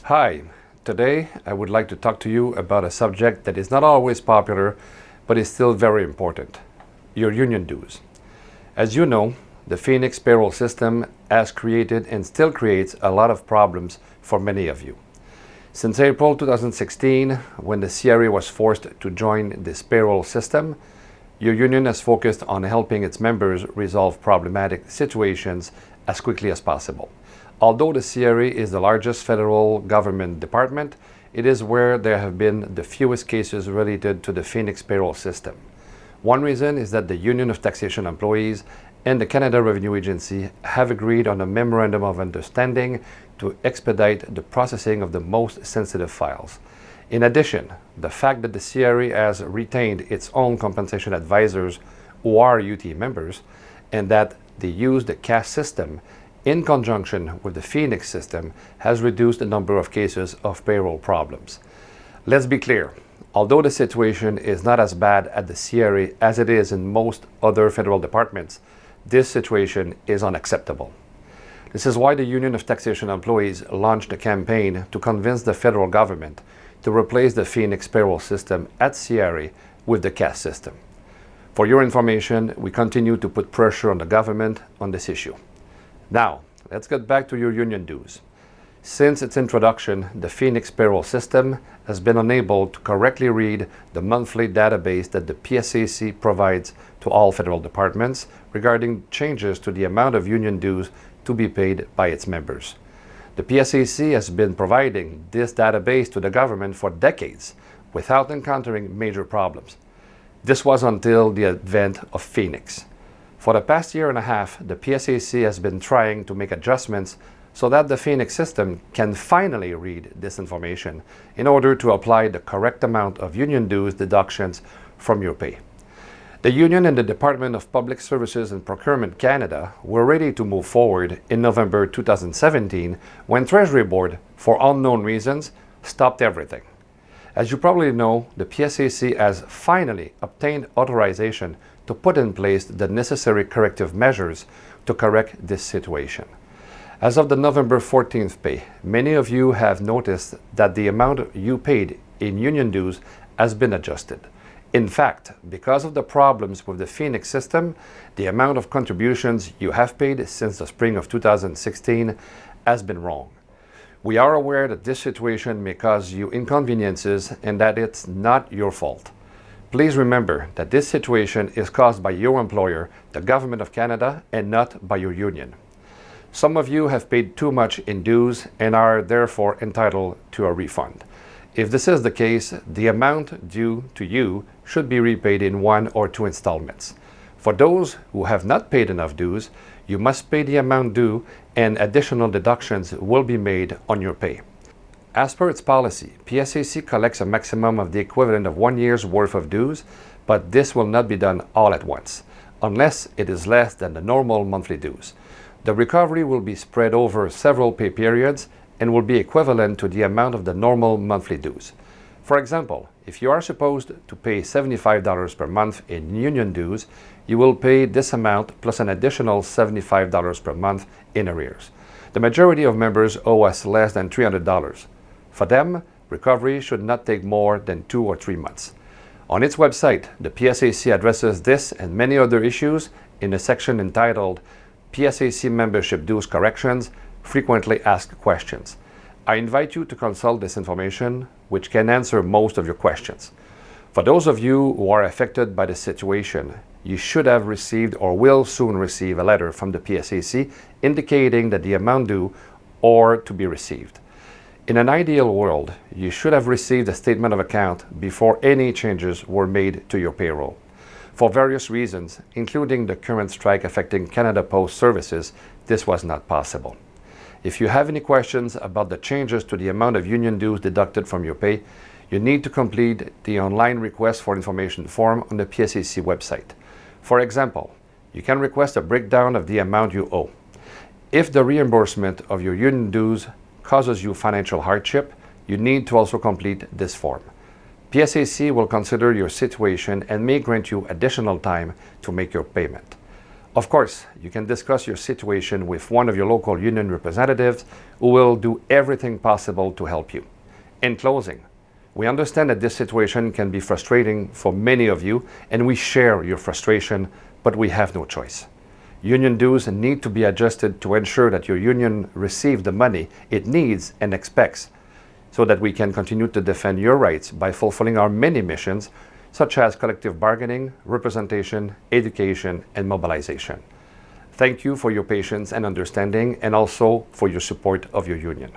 Hi, today I would like to talk to you about a subject that is not always popular, but is still very important: your union dues. As you know, the Phoenix payroll system has created and still creates a lot of problems for many of you. Since April 2016, when the CRA was forced to join this payroll system, your union has focused on helping its members resolve problematic situations as quickly as possible. Although the CRA is the largest federal government department, it is where there have been the fewest cases related to the Phoenix payroll system. One reason is that the Union of Taxation Employees and the Canada Revenue Agency have agreed on a memorandum of understanding to expedite the processing of the most sensitive files. In addition, the fact that the CRA has retained its own compensation advisors who are UT members and that they use the CAS system in conjunction with the Phoenix system has reduced the number of cases of payroll problems. Let's be clear, although the situation is not as bad at the CRA as it is in most other federal departments, this situation is unacceptable. This is why the Union of Taxation Employees launched a campaign to convince the federal government to replace the Phoenix payroll system at CRA with the CAS system. For your information, we continue to put pressure on the government on this issue. Now, let's get back to your union dues. Since its introduction, the Phoenix payroll system has been unable to correctly read the monthly database that the PSAC provides to all federal departments regarding changes to the amount of union dues to be paid by its members. The PSAC has been providing this database to the government for decades without encountering major problems. This was until the advent of Phoenix. For the past year and a half, the PSAC has been trying to make adjustments so that the Phoenix system can finally read this information in order to apply the correct amount of union dues deductions from your pay. The union and the Department of Public Services and Procurement Canada were ready to move forward in November 2017 when Treasury Board, for unknown reasons, stopped everything. As you probably know, the PSAC has finally obtained authorization to put in place the necessary corrective measures to correct this situation. As of the November 14th pay, many of you have noticed that the amount you paid in union dues has been adjusted. In fact, because of the problems with the Phoenix system, the amount of contributions you have paid since the spring of 2016 has been wrong. We are aware that this situation may cause you inconveniences and that it's not your fault. Please remember that this situation is caused by your employer, the Government of Canada, and not by your union. Some of you have paid too much in dues and are therefore entitled to a refund. If this is the case, the amount due to you should be repaid in 1 or 2 installments. For those who have not paid enough dues, you must pay the amount due and additional deductions will be made on your pay. As per its policy, PSAC collects a maximum of the equivalent of 1 year's worth of dues, but this will not be done all at once, unless it is less than the normal monthly dues. The recovery will be spread over several pay periods and will be equivalent to the amount of the normal monthly dues. For example, if you are supposed to pay $75 per month in union dues, you will pay this amount plus an additional $75 per month in arrears. The majority of members owe us less than $300. For them, recovery should not take more than 2 or 3 months. On its website, the PSAC addresses this and many other issues in a section entitled PSAC Membership Dues Corrections, Frequently Asked Questions. I invite you to consult this information, which can answer most of your questions. For those of you who are affected by the situation, you should have received or will soon receive a letter from the PSAC indicating that the amount due or to be received. In an ideal world, you should have received a statement of account before any changes were made to your payroll. For various reasons, including the current strike affecting Canada Post Services, this was not possible. If you have any questions about the changes to the amount of union dues deducted from your pay, you need to complete the online request for information form on the PSAC website. For example, you can request a breakdown of the amount you owe. If the reimbursement of your union dues causes you financial hardship, you need to also complete this form. PSAC will consider your situation and may grant you additional time to make your payment. Of course, you can discuss your situation with one of your local union representatives who will do everything possible to help you. In closing, we understand that this situation can be frustrating for many of you, and we share your frustration, but we have no choice. Union dues need to be adjusted to ensure that your union receives the money it needs and expects, so that we can continue to defend your rights by fulfilling our many missions, such as collective bargaining, representation, education, and mobilization. Thank you for your patience and understanding, and also for your support of your union.